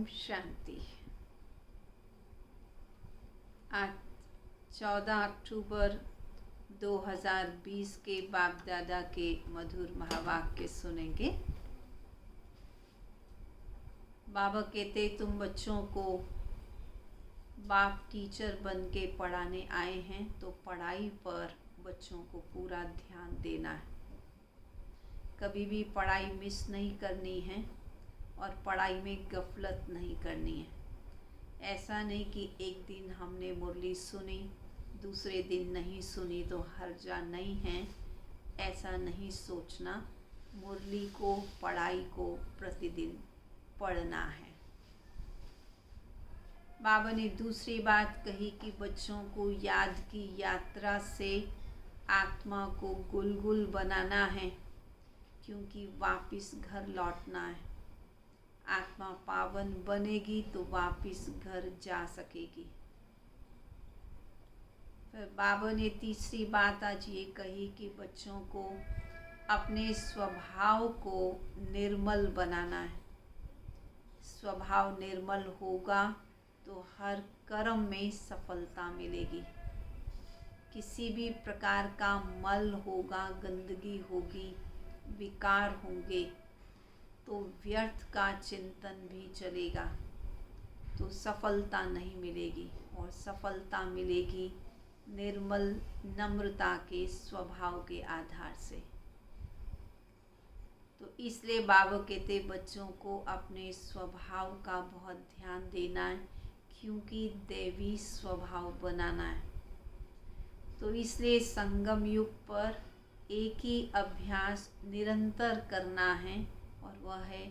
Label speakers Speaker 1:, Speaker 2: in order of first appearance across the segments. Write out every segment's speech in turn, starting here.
Speaker 1: शांति। आज 14 अक्टूबर 2020 के बाप दादा के मधुर महावाक्य सुनेंगे। बाबा कहते तुम बच्चों को बाप टीचर बन के पढ़ाने आए हैं तो पढ़ाई पर बच्चों को पूरा ध्यान देना है। कभी भी पढ़ाई मिस नहीं करनी है और पढ़ाई में गफलत नहीं करनी है। ऐसा नहीं कि एक दिन हमने मुरली सुनी दूसरे दिन नहीं सुनी तो हर्जा नहीं है, ऐसा नहीं सोचना। मुरली को पढ़ाई को प्रतिदिन पढ़ना है। बाबा ने दूसरी बात कही कि बच्चों को याद की यात्रा से आत्मा को गुलगुल बनाना है, क्योंकि वापिस घर लौटना है। आत्मा पावन बनेगी तो वापिस घर जा सकेगी। फिर बाबा ने तीसरी बात आज ये कही कि बच्चों को अपने स्वभाव को निर्मल बनाना है। स्वभाव निर्मल होगा तो हर कर्म में सफलता मिलेगी। किसी भी प्रकार का मल होगा, गंदगी होगी, विकार होंगे तो व्यर्थ का चिंतन भी चलेगा तो सफलता नहीं मिलेगी। और सफलता मिलेगी निर्मल नम्रता के स्वभाव के आधार से। तो इसलिए बाबा कहते बच्चों को अपने स्वभाव का बहुत ध्यान देना है, क्योंकि दैवी स्वभाव बनाना है। तो इसलिए संगम युग पर एक ही अभ्यास निरंतर करना है और वह है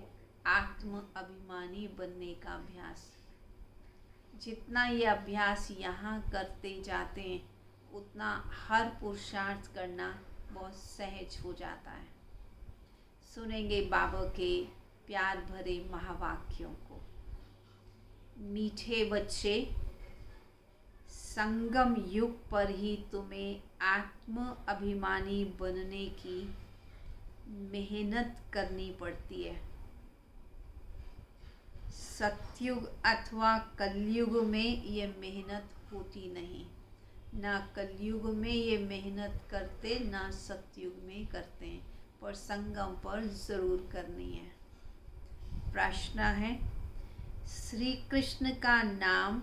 Speaker 1: आत्म अभिमानी बनने का अभ्यास। जितना ये अभ्यास यहाँ करते जाते हैं उतना हर पुरुषार्थ करना बहुत सहज हो जाता है। सुनेंगे बाबा के प्यार भरे महावाक्यों को। मीठे बच्चे, संगम युग पर ही तुम्हें आत्म अभिमानी बनने की मेहनत करनी पड़ती है। सतयुग अथवा कलयुग में ये मेहनत होती नहीं। ना कलयुग में ये मेहनत करते, ना सतयुग में करते हैं, पर संगम पर ज़रूर करनी है। प्रश्न है, श्री कृष्ण का नाम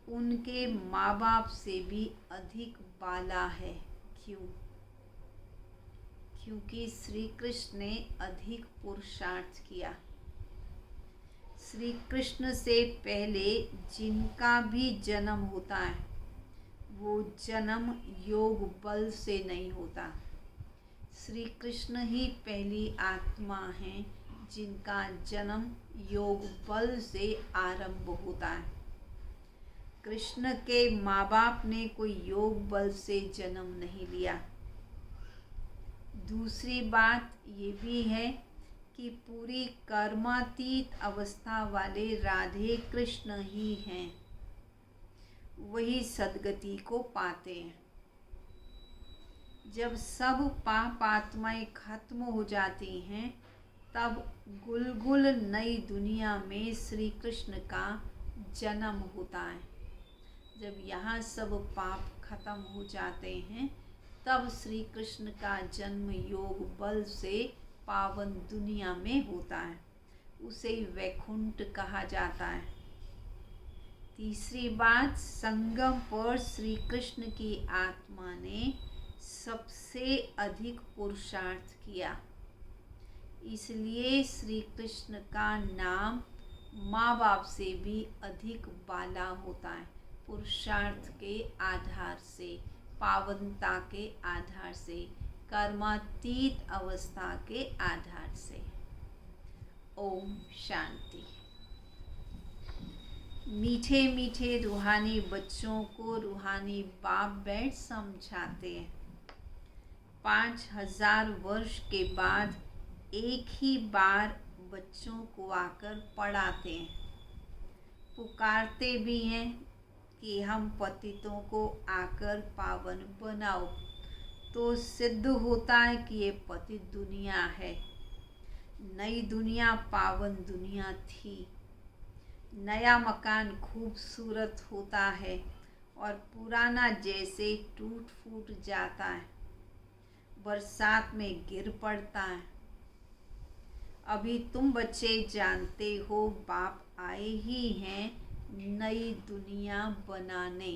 Speaker 1: उनके माँ बाप से भी अधिक बाला है, क्यों? क्योंकि श्री कृष्ण ने अधिक पुरुषार्थ किया। श्री कृष्ण से पहले जिनका भी जन्म होता है वो जन्म योग बल से नहीं होता। श्री कृष्ण ही पहली आत्मा हैं जिनका जन्म योग बल से आरंभ होता है। कृष्ण के माँ बाप ने कोई योग बल से जन्म नहीं लिया। दूसरी बात ये भी है कि पूरी कर्मातीत अवस्था वाले राधे कृष्ण ही हैं, वही सद्गति को पाते हैं। जब सब पाप आत्माएं खत्म हो जाती हैं तब गुलगुल नई दुनिया में श्री कृष्ण का जन्म होता है। जब यहाँ सब पाप खत्म हो जाते हैं तब श्री कृष्ण का जन्म योग बल से पावन दुनिया में होता है। उसे वैकुंठ कहा जाता है। तीसरी बात, संगम पर श्री कृष्ण की आत्मा ने सबसे अधिक पुरुषार्थ किया। इसलिए श्री कृष्ण का नाम माँ बाप से भी अधिक बाला होता है, पुरुषार्थ के आधार से, पावनता के आधार से, कर्मातीत अवस्था के आधार से। ओम शांति। मीठे मीठे रूहानी बच्चों को रूहानी बाप बैठ समझाते हैं। 5000 वर्ष के बाद एक ही बार बच्चों को आकर पढ़ाते हैं। पुकारते भी हैं कि हम पतितों को आकर पावन बनाओ, तो सिद्ध होता है कि ये पतित दुनिया है। नई दुनिया पावन दुनिया थी, नया मकान खूबसूरत होता है और पुराना जैसे टूट फूट जाता है, बरसात में गिर पड़ता है। अभी तुम बच्चे जानते हो बाप आए ही हैं नई दुनिया बनाने।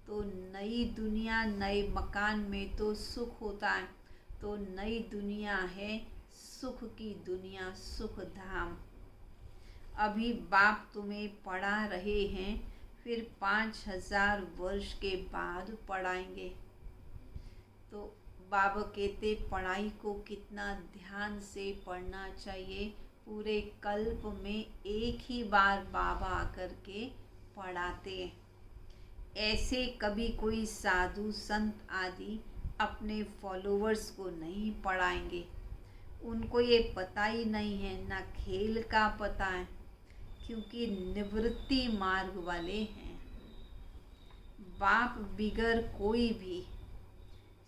Speaker 1: तो नई दुनिया, नए मकान में तो सुख होता है, तो नई दुनिया है सुख की दुनिया, सुख धाम। अभी बाप तुम्हें पढ़ा रहे हैं, फिर 5000 वर्ष के बाद पढ़ाएंगे। तो बाबा कहते पढ़ाई को कितना ध्यान से पढ़ना चाहिए। पूरे कल्प में एक ही बार बाबा आकर के पढ़ाते हैं। ऐसे कभी कोई साधु संत आदि अपने फॉलोअर्स को नहीं पढ़ाएंगे। उनको ये पता ही नहीं है, ना खेल का पता है, क्योंकि निवृत्ति मार्ग वाले हैं। बाप बिगर कोई भी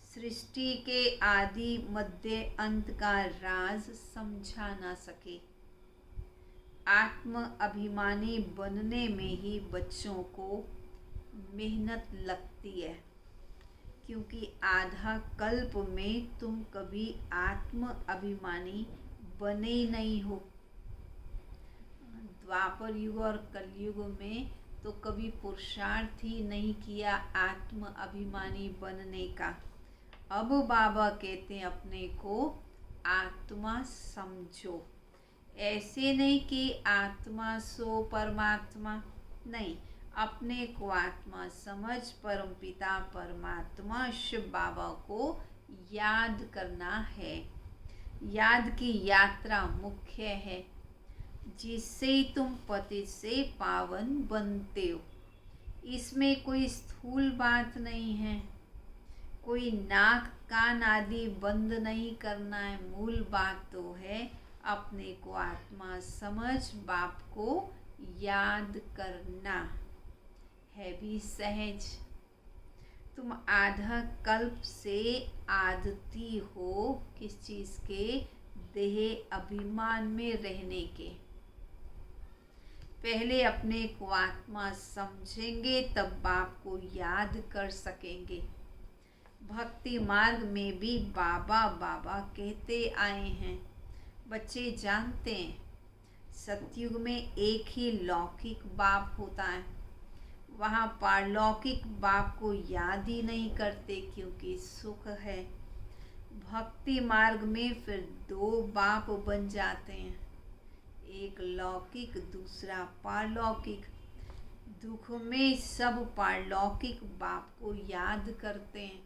Speaker 1: सृष्टि के आदि मध्य अंत का राज समझा ना सके। आत्म अभिमानी बनने में ही बच्चों को मेहनत लगती है, क्योंकि आधा कल्प में तुम कभी आत्म अभिमानी बने ही नहीं हो। द्वापर युग और कलयुग में तो कभी पुरुषार्थ ही नहीं किया आत्म अभिमानी बनने का। अब बाबा कहते हैं अपने को आत्मा समझो। ऐसे नहीं कि आत्मा सो परमात्मा, नहीं, अपने को आत्मा समझ परमपिता परमात्मा शिव बाबा को याद करना है। याद की यात्रा मुख्य है, जिससे तुम पतित से पावन बनते हो। इसमें कोई स्थूल बात नहीं है, कोई नाक कान आदि बंद नहीं करना है। मूल बात तो है अपने को आत्मा समझ बाप को याद करना है भी सहज। तुम आधा कल्प से आदती हो किस चीज के? देह अभिमान में रहने के। पहले अपने को आत्मा समझेंगे तब बाप को याद कर सकेंगे। भक्ति मार्ग में भी बाबा बाबा कहते आए हैं। बच्चे जानते हैं सतयुग में एक ही लौकिक बाप होता है, वहाँ पारलौकिक बाप को याद ही नहीं करते क्योंकि सुख है। भक्ति मार्ग में फिर 2 बाप बन जाते हैं, एक लौकिक दूसरा पारलौकिक। दुख में सब पारलौकिक बाप को याद करते हैं।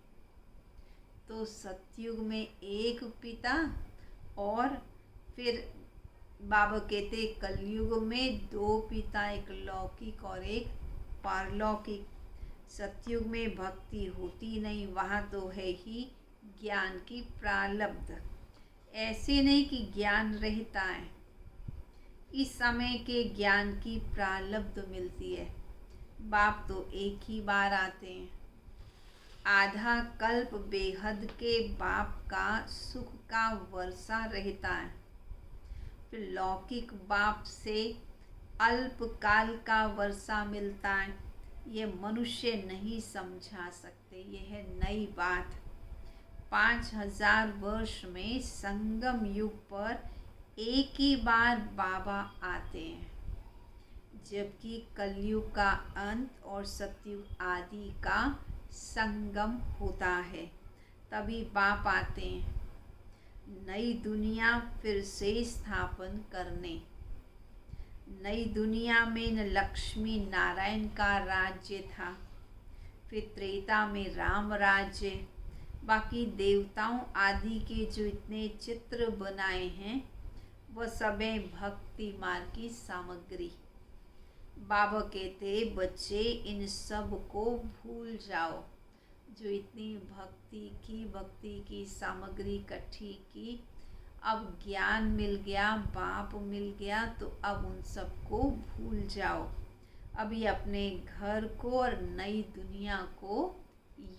Speaker 1: तो सतयुग में एक पिता और फिर बाबा कहते कलयुग में 2 पिता, एक लौकिक और एक पारलौकिक। सतयुग में भक्ति होती नहीं, वहाँ तो है ही ज्ञान की प्रारब्ध। ऐसे नहीं कि ज्ञान रहता है, इस समय के ज्ञान की प्रारब्ध मिलती है। बाप तो एक ही बार आते हैं। आधा कल्प बेहद के बाप का सुख का वर्षा रहता है, फिर लौकिक बाप से अल्पकाल का वर्षा मिलता है। ये मनुष्य नहीं समझा सकते, यह है नई बात। 5000 वर्ष में संगम युग पर एक ही बार बाबा आते हैं, जबकि कलयुग का अंत और सतयुग आदि का संगम होता है, तभी बाप आते हैं नई दुनिया फिर से स्थापन करने। नई दुनिया में न लक्ष्मी नारायण का राज्य था, फिर त्रेता में राम राज्य। बाकी देवताओं आदि के जो इतने चित्र बनाए हैं वह सब है भक्ति मार्ग की सामग्री। बाबा कहते बच्चे इन सब को भूल जाओ। जो इतनी भक्ति की सामग्री इकट्ठी की, अब ज्ञान मिल गया, बाप मिल गया, तो अब उन सब को भूल जाओ। अभी अपने घर को और नई दुनिया को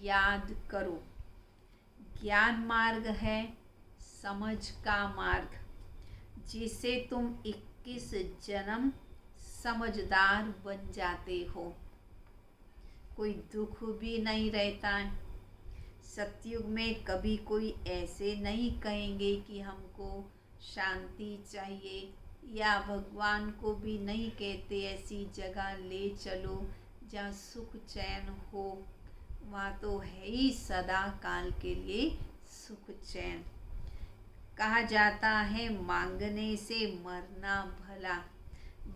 Speaker 1: याद करो। ज्ञान मार्ग है समझ का मार्ग, जिसे तुम 21 जन्म समझदार बन जाते हो। कोई दुख भी नहीं रहता है। सतयुग में कभी कोई ऐसे नहीं कहेंगे कि हमको शांति चाहिए, या भगवान को भी नहीं कहते ऐसी जगह ले चलो जहाँ सुख चैन हो। वहाँ तो है ही सदा काल के लिए सुख चैन। कहा जाता है मांगने से मरना भला।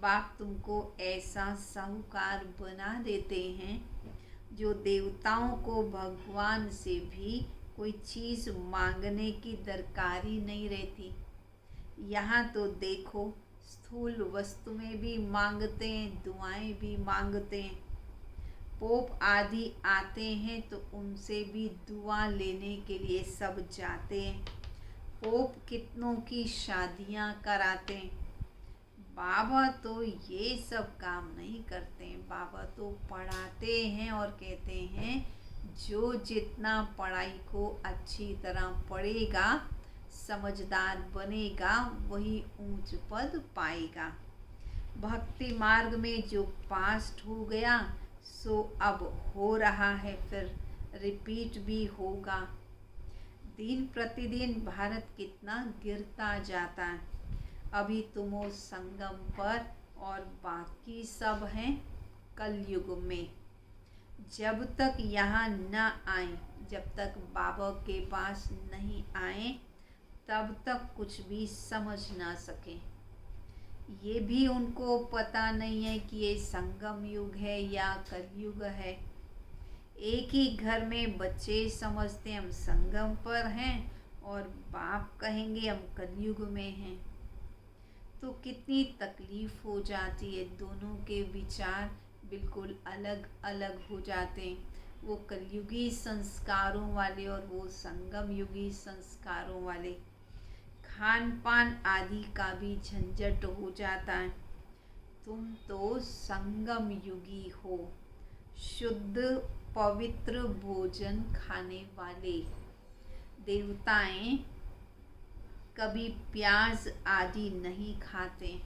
Speaker 1: बाप तुमको ऐसा साहूकार बना देते हैं जो देवताओं को भगवान से भी कोई चीज़ मांगने की दरकारी नहीं रहती। यहाँ तो देखो, स्थूल वस्तु में भी मांगते हैं, दुआएं भी मांगते हैं। पोप आदि आते हैं तो उनसे भी दुआ लेने के लिए सब जाते हैं। पोप कितनों की शादियां कराते हैं। बाबा तो ये सब काम नहीं करते हैं। बाबा तो पढ़ाते हैं और कहते हैं जो जितना पढ़ाई को अच्छी तरह पढ़ेगा, समझदार बनेगा, वही ऊंच पद पाएगा। भक्ति मार्ग में जो पास्ट हो गया सो अब हो रहा है, फिर रिपीट भी होगा। दिन प्रतिदिन भारत कितना गिरता जाता है। अभी तुम उस संगम पर और बाकी सब हैं कलयुग में। जब तक यहाँ न आए, जब तक बाबा के पास नहीं आए, तब तक कुछ भी समझ ना सके। ये भी उनको पता नहीं है कि ये संगम युग है या कलयुग है। एक ही घर में बच्चे समझते हम संगम पर हैं और बाप कहेंगे हम कलयुग में हैं। तो कितनी तकलीफ हो जाती है। दोनों के विचार बिल्कुल अलग अलग हो जाते हैं। वो कलयुगी संस्कारों वाले और वो संगम युगी संस्कारों वाले। खान पान आदि का भी झंझट हो जाता है। तुम तो संगम युगी हो, शुद्ध पवित्र भोजन खाने वाले। देवताएं कभी प्याज आदि नहीं खाते,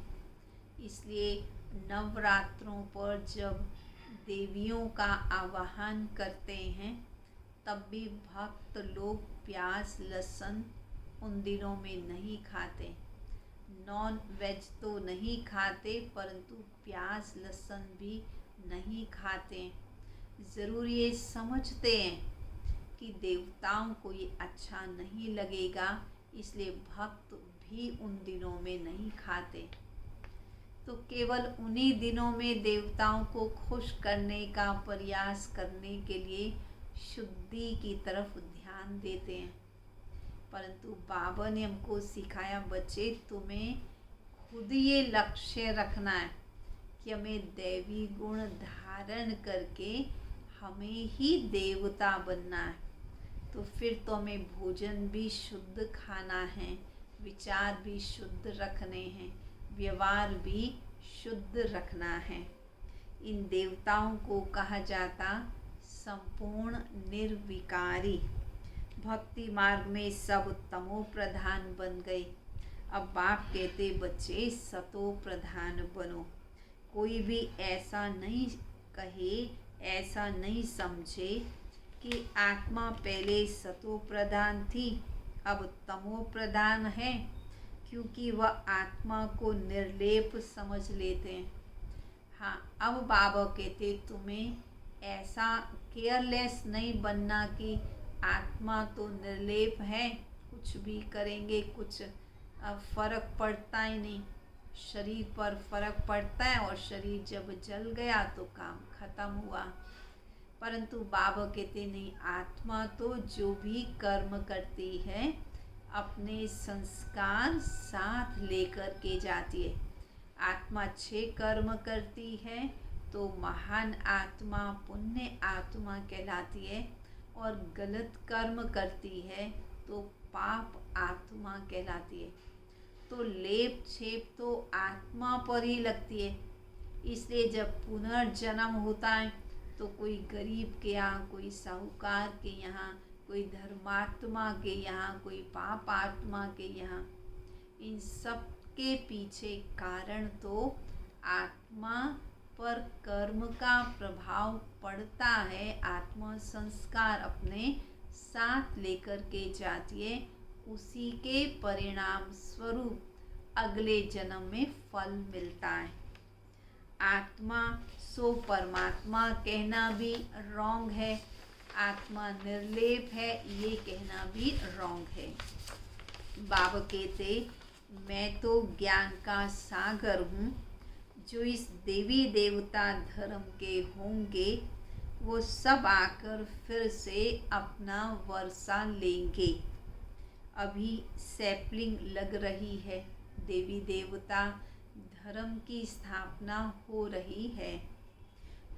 Speaker 1: इसलिए नवरात्रों पर जब देवियों का आवाहन करते हैं तब भी भक्त लोग प्याज लहसुन उन दिनों में नहीं खाते। नॉन वेज तो नहीं खाते, परंतु प्याज लहसुन भी नहीं खाते। ज़रूर ये समझते हैं कि देवताओं को ये अच्छा नहीं लगेगा, इसलिए भक्त भी उन दिनों में नहीं खाते। तो केवल उन्हीं दिनों में देवताओं को खुश करने का प्रयास करने के लिए शुद्धि की तरफ ध्यान देते हैं। परंतु बाबा ने हमको सिखाया, बच्चे तुम्हें खुद ये लक्ष्य रखना है कि हमें दैवी गुण धारण करके हमें ही देवता बनना है। तो फिर तो हमें भोजन भी शुद्ध खाना है, विचार भी शुद्ध रखने हैं, व्यवहार भी शुद्ध रखना है। इन देवताओं को कहा जाता संपूर्ण निर्विकारी। भक्ति मार्ग में सब तमो प्रधान बन गए। अब बाप कहते बच्चे सतो प्रधान बनो। कोई भी ऐसा नहीं कहे, ऐसा नहीं समझे कि आत्मा पहले सतो प्रधान थी अब तमो प्रधान है, क्योंकि वह आत्मा को निर्लेप समझ लेते हैं। हाँ, अब बाबा कहते तुम्हें ऐसा केयरलेस नहीं बनना कि आत्मा तो निर्लेप है, कुछ भी करेंगे कुछ फर्क पड़ता ही नहीं। शरीर पर फर्क पड़ता है और शरीर जब जल गया तो काम खत्म हुआ। परंतु बाबा कहते नहीं, आत्मा तो जो भी कर्म करती है अपने संस्कार साथ लेकर के जाती है। आत्मा अच्छे कर्म करती है तो महान आत्मा, पुण्य आत्मा कहलाती है, और गलत कर्म करती है तो पाप आत्मा कहलाती है। तो लेप छेप तो आत्मा पर ही लगती है। इसलिए जब पुनर्जन्म होता है तो कोई गरीब के यहाँ, कोई साहूकार के यहाँ, कोई धर्मात्मा के यहाँ, कोई पाप आत्मा के यहाँ, इन सब के पीछे कारण तो आत्मा पर कर्म का प्रभाव पड़ता है, आत्मा संस्कार अपने साथ लेकर के जाती है, उसी के परिणाम स्वरूप अगले जन्म में फल मिलता है। आत्मा सो परमात्मा कहना भी रॉन्ग है, आत्मा निर्लेप है ये कहना भी रॉन्ग है। बाबा कहते मैं तो ज्ञान का सागर हूँ, जो इस देवी देवता धर्म के होंगे वो सब आकर फिर से अपना वर्षा लेंगे। अभी सैपलिंग लग रही है, देवी देवता धर्म की स्थापना हो रही है।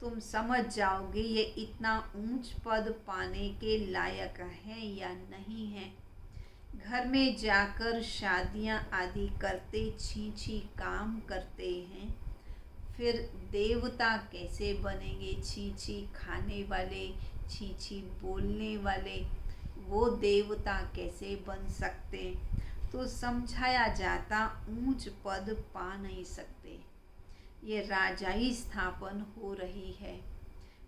Speaker 1: तुम समझ जाओगे ये इतना ऊंच पद पाने के लायक है या नहीं है। घर में जाकर शादियां आदि करते छी छी काम करते हैं, फिर देवता कैसे बनेंगे? छी छी खाने वाले, छी छी बोलने वाले, वो देवता कैसे बन सकते? तो समझाया जाता ऊंच पद पा नहीं सकते, ये राजाई स्थापन हो रही है।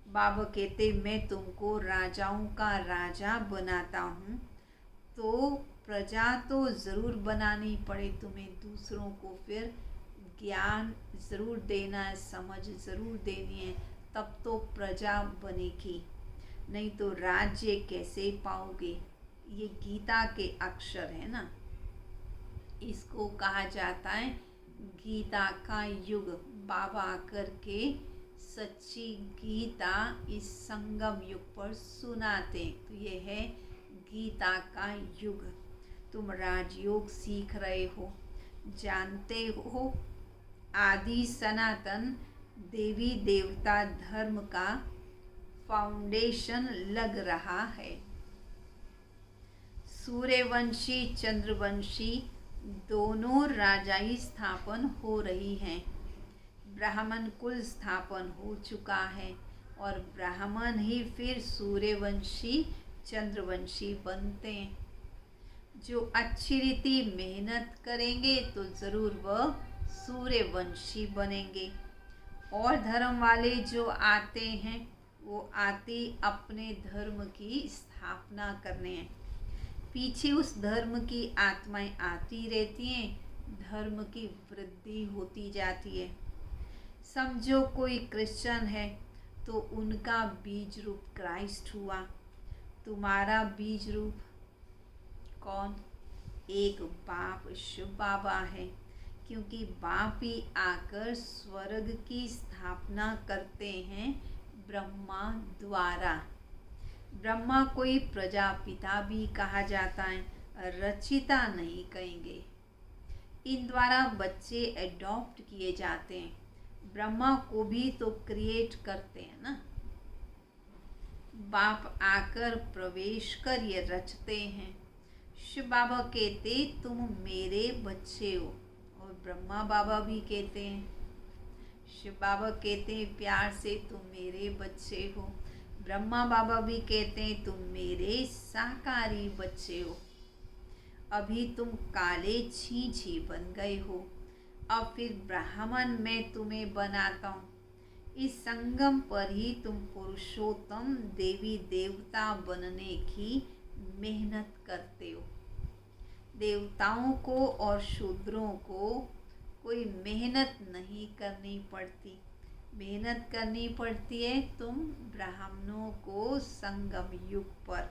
Speaker 1: बाबा कहते मैं तुमको राजाओं का राजा बनाता हूँ, तो प्रजा तो ज़रूर बनानी पड़े तुम्हें, दूसरों को फिर ज्ञान ज़रूर देना है, समझ ज़रूर देनी है, तब तो प्रजा बनेगी, नहीं तो राज्य कैसे पाओगे? ये गीता के अक्षर है ना, इसको कहा जाता है गीता का युग। बाबा आकर के सच्ची गीता इस संगम युग पर सुनाते, तो ये है गीता का युग। तुम राजयोग सीख रहे हो, जानते हो आदि सनातन देवी देवता धर्म का फाउंडेशन लग रहा है। सूर्यवंशी चंद्रवंशी दोनों राजाई स्थापन हो रही हैं। ब्राह्मण कुल स्थापन हो चुका है और ब्राह्मण ही फिर सूर्यवंशी चंद्रवंशी बनते हैं। जो अच्छी रीति मेहनत करेंगे तो ज़रूर वह सूर्यवंशी बनेंगे। और धर्म वाले जो आते हैं वो आते अपने धर्म की स्थापना करने हैं, पीछे उस धर्म की आत्माएं आती रहती हैं, धर्म की वृद्धि होती जाती है। समझो कोई क्रिश्चियन है तो उनका बीज रूप क्राइस्ट हुआ, तुम्हारा बीज रूप कौन? एक बाप शिव बाबा है, क्योंकि बाप ही आकर स्वर्ग की स्थापना करते हैं ब्रह्मा द्वारा। ब्रह्मा कोई प्रजापिता भी कहा जाता है, रचिता नहीं कहेंगे। इन द्वारा बच्चे एडॉप्ट किए जाते हैं, ब्रह्मा को भी तो क्रिएट करते हैं ना। बाप आकर प्रवेश कर ये रचते हैं। शिव बाबा कहते तुम मेरे बच्चे हो, और ब्रह्मा बाबा भी कहते हैं, शिव बाबा कहते हैं प्यार से तुम मेरे बच्चे हो, ब्रह्मा बाबा भी कहते हैं तुम मेरे साकारी बच्चे हो। अभी तुम काले छी बन गए हो, अब फिर ब्राह्मण मैं तुम्हें बनाता हूँ। इस संगम पर ही तुम पुरुषोत्तम देवी देवता बनने की मेहनत करते हो। देवताओं को और शूद्रों को कोई मेहनत नहीं करनी पड़ती, मेहनत करनी पड़ती है तुम ब्राह्मणों को संगम युग पर।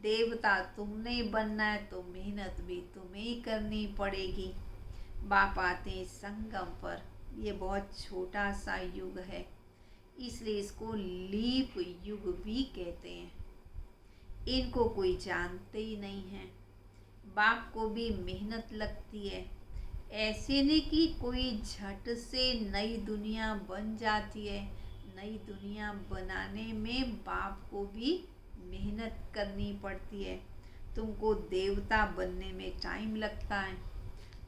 Speaker 1: देवता तुमने बनना है तो मेहनत भी तुम्हें ही करनी पड़ेगी। बाप आते हैं संगम पर, ये बहुत छोटा सा युग है, इसलिए इसको लीप युग भी कहते हैं। इनको कोई जानते ही नहीं है। बाप को भी मेहनत लगती है, ऐसे नहीं कि कोई झट से नई दुनिया बन जाती है। नई दुनिया बनाने में बाप को भी मेहनत करनी पड़ती है। तुमको देवता बनने में टाइम लगता है।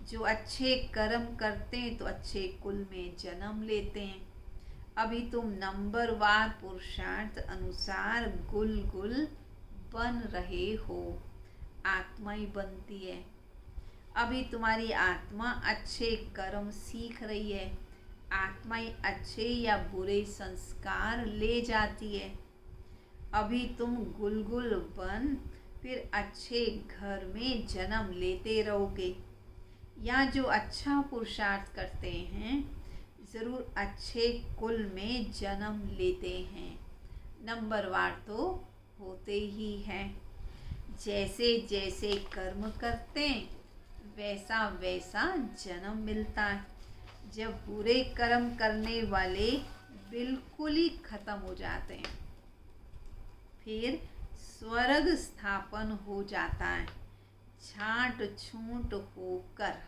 Speaker 1: जो अच्छे कर्म करते हैं तो अच्छे कुल में जन्म लेते हैं। अभी तुम नंबरवार पुरुषार्थ अनुसार गुल गुल बन रहे हो, आत्मा ही बनती है। अभी तुम्हारी आत्मा अच्छे कर्म सीख रही है। आत्मा ही अच्छे या बुरे संस्कार ले जाती है। अभी तुम गुलगुल बन फिर अच्छे घर में जन्म लेते रहोगे। या जो अच्छा पुरुषार्थ करते हैं ज़रूर अच्छे कुल में जन्म लेते हैं। नंबरवार तो होते ही हैं। जैसे जैसे कर्म करते वैसा वैसा जन्म मिलता है। जब बुरे कर्म करने वाले बिल्कुल ही खत्म हो जाते हैं फिर स्वर्ग स्थापन हो जाता है। छांट छूट होकर,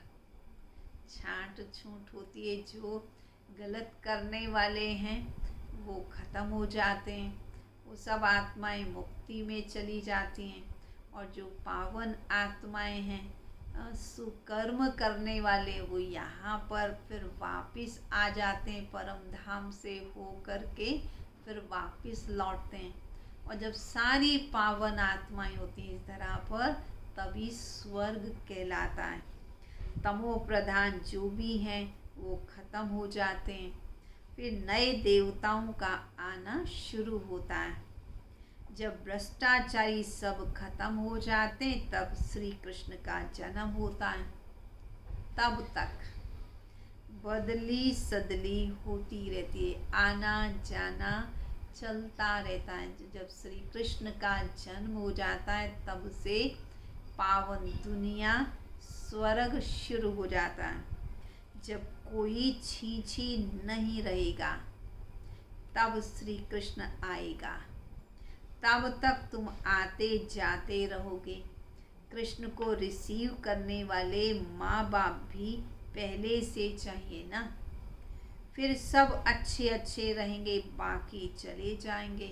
Speaker 1: छांट छूट होती है, जो गलत करने वाले हैं वो खत्म हो जाते हैं। वो सब आत्माएं मुक्ति में चली जाती हैं। और जो पावन आत्माएं हैं सुकर्म करने वाले वो यहाँ पर फिर वापस आ जाते हैं। परम धाम से हो कर के फिर वापस लौटते हैं। और जब सारी पावन आत्माएं होती हैं इस धरा पर तभी स्वर्ग कहलाता है। तमो प्रधान जो भी हैं वो खत्म हो जाते हैं। फिर नए देवताओं का आना शुरू होता है। जब भ्रष्टाचारी सब खत्म हो जाते हैं तब श्री कृष्ण का जन्म होता है। तब तक बदली सदली होती रहती है, आना जाना चलता रहता है। जब श्री कृष्ण का जन्म हो जाता है तब से पावन दुनिया स्वर्ग शुरू हो जाता है। जब कोई छीछी नहीं रहेगा तब श्री कृष्ण आएगा। तब तक तुम आते जाते रहोगे। कृष्ण को रिसीव करने वाले माँ बाप भी पहले से चाहिए ना। फिर सब अच्छे अच्छे रहेंगे, बाकी चले जाएंगे,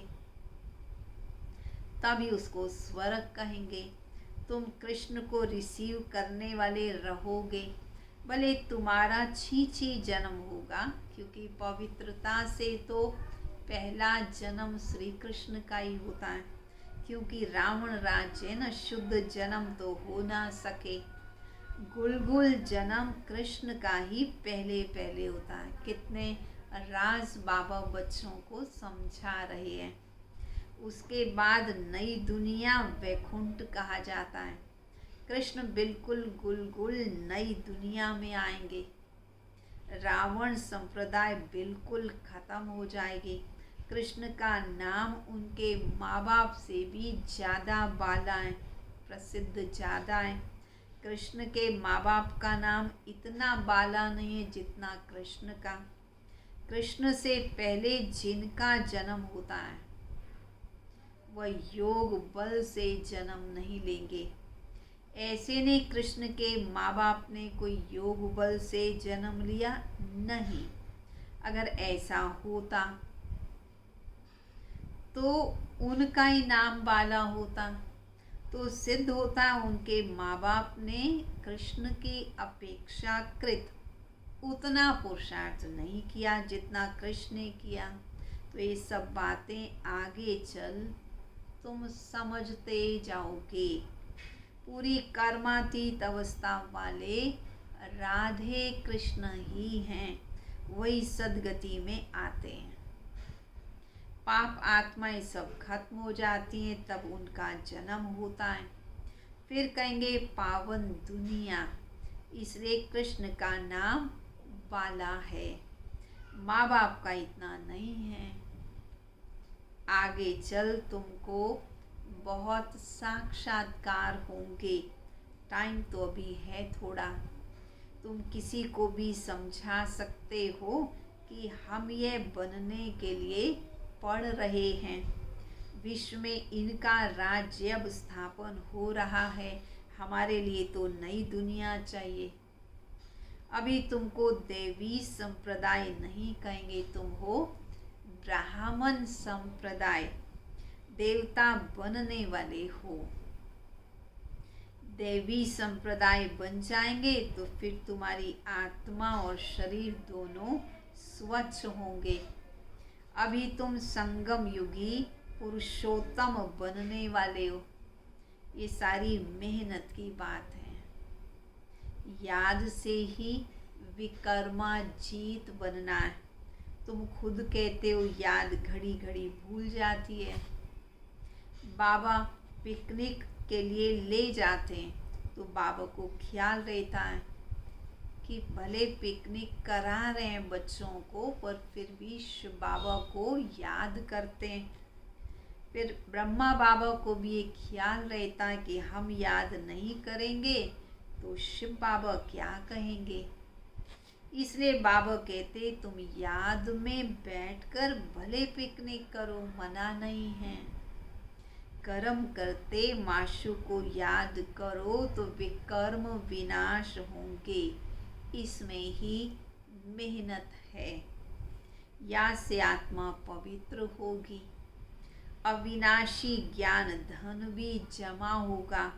Speaker 1: तभी उसको स्वर्ग कहेंगे। तुम कृष्ण को रिसीव करने वाले रहोगे, भले तुम्हारा छीछी जन्म होगा, क्योंकि पवित्रता से तो पहला जन्म श्री कृष्ण का ही होता है। क्योंकि रावण राज्य न शुद्ध जन्म तो हो ना सके। गुलगुल जन्म कृष्ण का ही पहले पहले होता है। कितने राज बाबा बच्चों को समझा रहे हैं। उसके बाद नई दुनिया वैकुंठ कहा जाता है। कृष्ण बिल्कुल गुलगुल नई दुनिया में आएंगे। रावण संप्रदाय बिल्कुल खत्म हो जाएगी। कृष्ण का नाम उनके माँ बाप से भी ज़्यादा बाला है, प्रसिद्ध ज़्यादा है। कृष्ण के माँ बाप का नाम इतना बाला नहीं है जितना कृष्ण का। कृष्ण से पहले जिनका जन्म होता है वह योग बल से जन्म नहीं लेंगे। ऐसे नहीं कृष्ण के माँ बाप ने कोई योग बल से जन्म लिया, नहीं। अगर ऐसा होता तो उनका ही नाम बाला होता, तो सिद्ध होता उनके माँ बाप ने कृष्ण की अपेक्षाकृत उतना पुरुषार्थ नहीं किया जितना कृष्ण ने किया। तो ये सब बातें आगे चल तुम समझते जाओगे। पूरी कर्मातीत अवस्था वाले राधे कृष्ण ही हैं, वही सदगति में आते हैं। पाप आत्माएं सब खत्म हो जाती हैं तब उनका जन्म होता है। फिर कहेंगे पावन दुनिया, इसलिए कृष्ण का नाम बाला है। माँ बाप का इतना नहीं है। आगे चल तुमको बहुत साक्षात्कार होंगे। टाइम तो अभी है थोड़ा। तुम किसी को भी समझा सकते हो कि हम ये बनने के लिए पढ़ रहे हैं। विश्व में इनका राज्य अब स्थापन हो रहा है, हमारे लिए तो नई दुनिया चाहिए। अभी तुमको देवी संप्रदाय नहीं कहेंगे, तुम हो ब्राह्मण संप्रदाय, देवता बनने वाले हो। देवी संप्रदाय बन जाएंगे तो फिर तुम्हारी आत्मा और शरीर दोनों स्वच्छ होंगे। अभी तुम संगम युगी पुरुषोत्तम बनने वाले हो। ये सारी मेहनत की बात है। याद से ही विकर्मा जीत बनना है। तुम खुद कहते हो याद घड़ी घड़ी भूल जाती है। बाबा पिकनिक के लिए ले जाते हैं तो बाबा को ख्याल रहता है कि भले पिकनिक करा रहे हैं बच्चों को, पर फिर भी शिव बाबा को याद करते हैं। फिर ब्रह्मा बाबा को भी एक ख्याल रहता है कि हम याद नहीं करेंगे तो शिव बाबा क्या कहेंगे। इसलिए बाबा कहते तुम याद में बैठकर भले पिकनिक करो, मना नहीं है। कर्म करते माशु को याद करो तो विकर्म विनाश होंगे, इसमें ही मेहनत है। या से आत्मा पवित्र होगी, अविनाशी ज्ञान धन भी जमा होगा।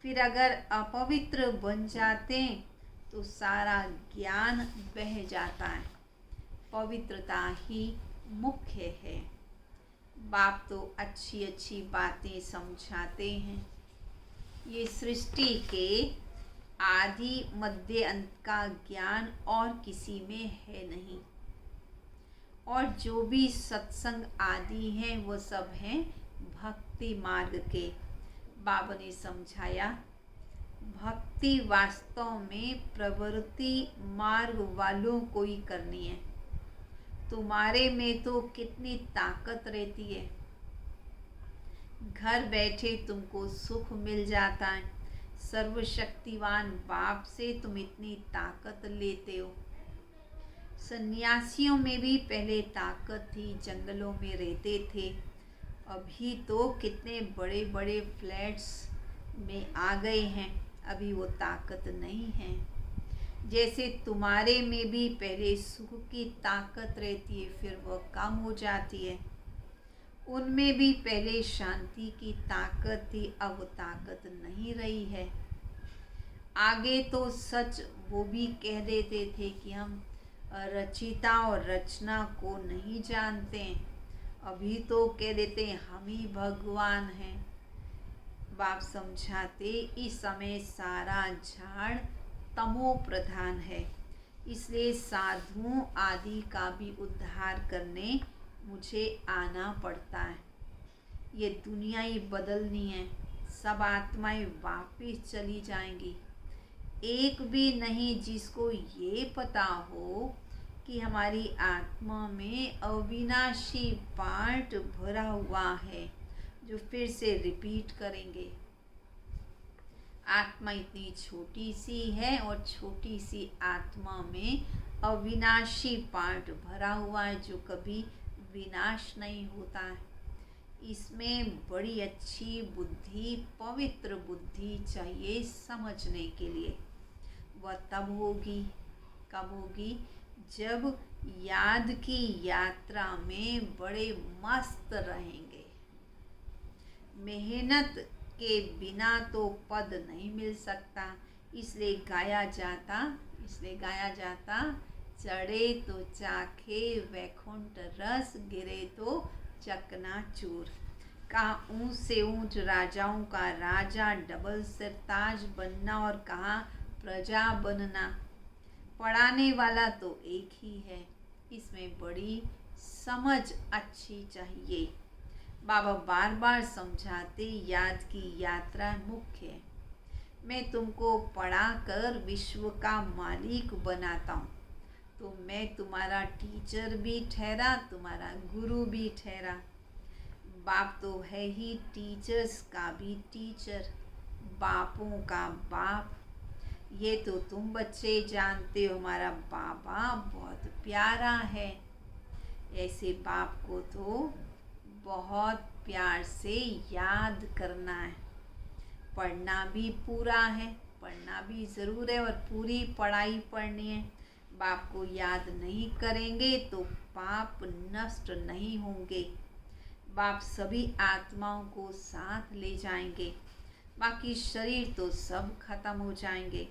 Speaker 1: फिर अगर अपवित्र बन जाते हैं तो सारा ज्ञान बह जाता है। पवित्रता ही मुख्य है। बाप तो अच्छी अच्छी बातें समझाते हैं। ये सृष्टि के आदि मध्य अंत का ज्ञान और किसी में है नहीं। और जो भी सत्संग आदि हैं वो सब हैं भक्ति मार्ग के। बाबा ने समझाया भक्ति वास्तव में प्रवृत्ति मार्ग वालों को ही करनी है। तुम्हारे में तो कितनी ताकत रहती है, घर बैठे तुमको सुख मिल जाता है। सर्वशक्तिवान बाप से तुम इतनी ताकत लेते हो। सन्यासियों में भी पहले ताकत थी, जंगलों में रहते थे। अभी तो कितने बड़े बड़े फ्लैट्स में आ गए हैं, अभी वो ताकत नहीं है। जैसे तुम्हारे में भी पहले सुख की ताकत रहती है, फिर वह कम हो जाती है। उनमें भी पहले शांति की ताकत थी, अब वो ताकत नहीं रही है। आगे तो सच वो भी कह देते थे कि हम रचिता और रचना को नहीं जानते। अभी तो कह देते हम ही भगवान हैं। बाप समझाते इस समय सारा झाड़ तमो प्रधान है, इसलिए साधुओं आदि का भी उद्धार करने मुझे आना पड़ता है। ये दुनिया ही बदलनी है, सब आत्माएं वापिस चली जाएंगी। एक भी नहीं जिसको ये पता हो कि हमारी आत्मा में अविनाशी पार्ट भरा हुआ है, जो फिर से रिपीट करेंगे। आत्मा इतनी छोटी सी है और छोटी सी आत्मा में अविनाशी पार्ट भरा हुआ है, जो कभी विनाश नहीं होता है। इसमें बड़ी अच्छी बुद्धि, पवित्र बुद्धि चाहिए समझने के लिए। वह तब होगी, कब होगी? जब याद की यात्रा में बड़े मस्त रहेंगे। मेहनत के बिना तो पद नहीं मिल सकता, इसलिए गाया जाता चढ़े तो चाखे वैकुंठ रस, गिरे तो चकनाचूर। कहा ऊंच से ऊंच राजाओं का राजा, डबल सिरताज बनना, और कहा प्रजा बनना। पढ़ाने वाला तो एक ही है, इसमें बड़ी समझ अच्छी चाहिए। बाबा बार बार समझाते याद की यात्रा मुख्य है। मैं तुमको पढ़ाकर विश्व का मालिक बनाता हूँ, तो मैं तुम्हारा टीचर भी ठहरा, तुम्हारा गुरु भी ठहरा। बाप तो है ही टीचर्स का भी टीचर, बापों का बाप। ये तो तुम बच्चे जानते हो, हमारा बाबा बहुत प्यारा है। ऐसे बाप को तो बहुत प्यार से याद करना है। पढ़ना भी पूरा है, पढ़ना भी ज़रूर है, और पूरी पढ़ाई पढ़नी है। बाप को याद नहीं करेंगे तो पाप नष्ट नहीं होंगे। बाप सभी आत्माओं को साथ ले जाएंगे, बाकी शरीर तो सब खत्म हो जाएंगे।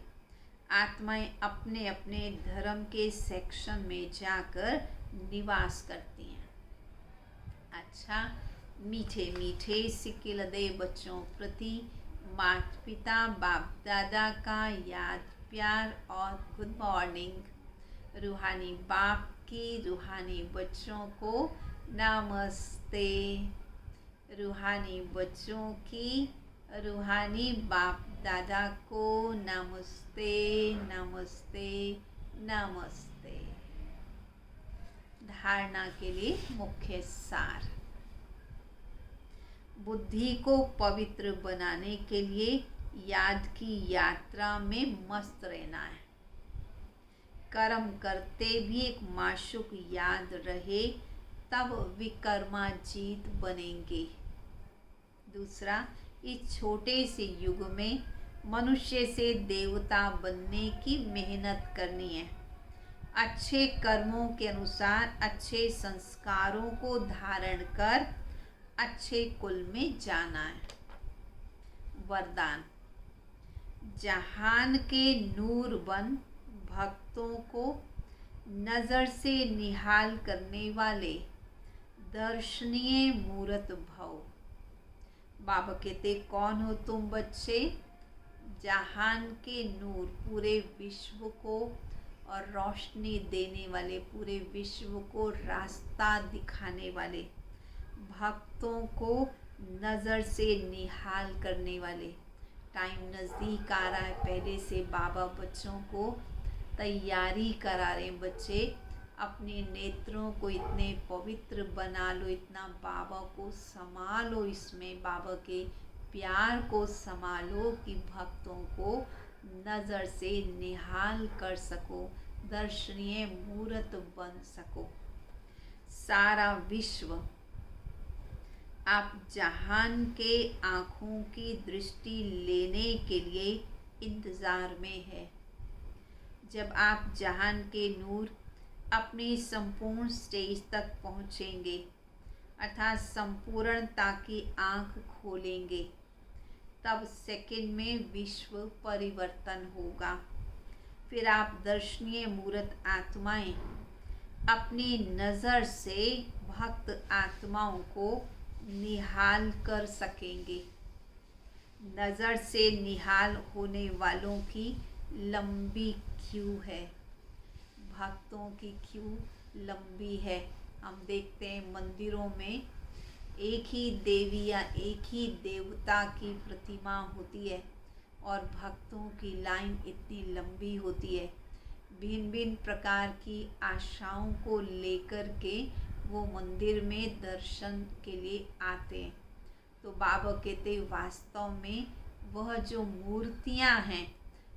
Speaker 1: आत्माएं अपने अपने धर्म के सेक्शन में जाकर निवास करती हैं। अच्छा, मीठे मीठे सिक्के लदे बच्चों प्रति माता पिता बाप दादा का याद प्यार और गुड मॉर्निंग। रूहानी बाप की रूहानी बच्चों को नमस्ते। रूहानी बच्चों की रूहानी बाप दादा को नमस्ते नमस्ते नमस्ते। धारणा के लिए मुख्य सार। बुद्धि को पवित्र बनाने के लिए याद की यात्रा में मस्त रहना है। कर्म करते भी एक माशूक याद रहे, तब विकर्माजीत बनेंगे। दूसरा, इस छोटे से युग में मनुष्य से देवता बनने की मेहनत करनी है। अच्छे कर्मों के अनुसार अच्छे संस्कारों को धारण कर अच्छे कुल में जाना है। वरदान। जहान के नूर बन भक्तों को नजर से निहाल करने वाले दर्शनीय मूरत भव। बाबा कहते, कौन हो तुम बच्चे? जहान के नूर, पूरे विश्व को और रोशनी देने वाले, पूरे विश्व को रास्ता दिखाने वाले, भक्तों को नज़र से निहाल करने वाले। टाइम नज़दीक आ रहा है, पहले से बाबा बच्चों को तैयारी करा रहे हैं। बच्चे अपने नेत्रों को इतने पवित्र बना लो, इतना बाबा को संभालो, इसमें बाबा के प्यार को संभालो कि भक्तों को नज़र से निहाल कर सको, दर्शनीय मूर्त बन सको। सारा विश्व आप जहान के आँखों की दृष्टि लेने के लिए इंतज़ार में है। जब आप जहान के नूर अपनी संपूर्ण स्टेज तक पहुँचेंगे, अर्थात संपूर्णता की आँख खोलेंगे, तब सेकंड में विश्व परिवर्तन होगा। फिर आप दर्शनीय मूर्त आत्माएं अपनी नज़र से भक्त आत्माओं को निहाल कर सकेंगे। नज़र से निहाल होने वालों की लंबी क्यू है, भक्तों की क्यू लंबी है। हम देखते हैं मंदिरों में एक ही देवी या एक ही देवता की प्रतिमा होती है और भक्तों की लाइन इतनी लंबी होती है। भिन्न भिन्न प्रकार की आशाओं को लेकर के वो मंदिर में दर्शन के लिए आते हैं। तो बाबा कहते, वास्तव में वह जो मूर्तियां हैं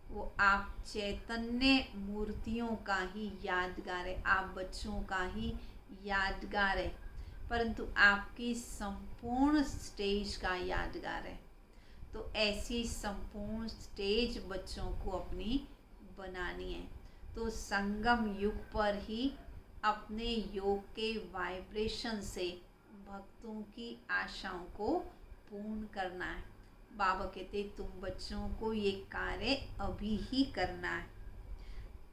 Speaker 1: वो आप चैतन्य मूर्तियों का ही यादगार है, आप बच्चों का ही यादगार है, परंतु आपकी संपूर्ण स्टेज का यादगार है। तो ऐसी संपूर्ण स्टेज बच्चों को अपनी बनानी है। तो संगम युग पर ही अपने योग के वाइब्रेशन से भक्तों की आशाओं को पूर्ण करना है। बाबा कहते, तुम बच्चों को ये कार्य अभी ही करना है।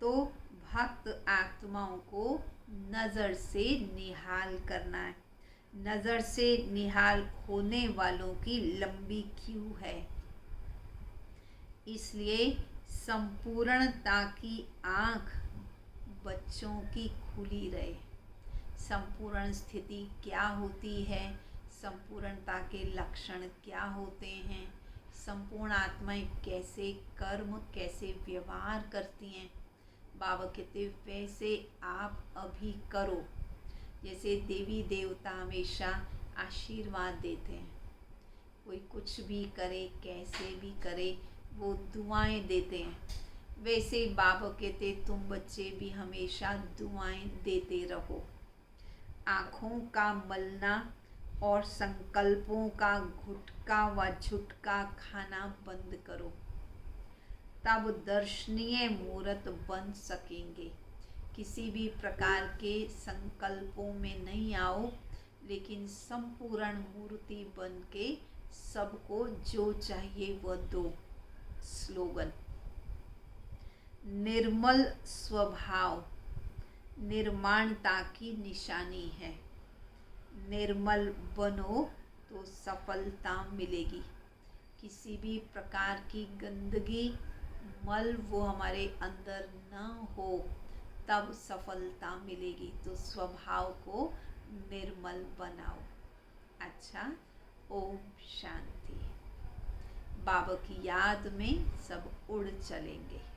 Speaker 1: तो भक्त आत्माओं को नज़र से निहाल करना है। नज़र से निहाल होने वालों की लंबी क्यू है, इसलिए संपूर्णता की आँख बच्चों की खुली रहे। संपूर्ण स्थिति क्या होती है, संपूर्णता के लक्षण क्या होते हैं, संपूर्ण आत्माएं कैसे कर्म, कैसे व्यवहार करती हैं, बाबा कहते वैसे आप अभी करो। जैसे देवी देवता हमेशा आशीर्वाद देते हैं, कोई कुछ भी करे, कैसे भी करे, वो दुआएं देते हैं। वैसे बाबा कहते, तुम बच्चे भी हमेशा दुआएं देते रहो। आँखों का मलना और संकल्पों का गुटका व झुटका खाना बंद करो, तब दर्शनीय मूर्त बन सकेंगे। किसी भी प्रकार के संकल्पों में नहीं आओ, लेकिन संपूर्ण मूर्ति बन के सबको जो चाहिए वह दो। स्लोगन। निर्मल स्वभाव निर्माणता की निशानी है। निर्मल बनो तो सफलता मिलेगी। किसी भी प्रकार की गंदगी मल वो हमारे अंदर न हो, तब सफलता मिलेगी। तो स्वभाव को निर्मल बनाओ। अच्छा, ओम शांति। बाबा की याद में सब उड़ चलेंगे।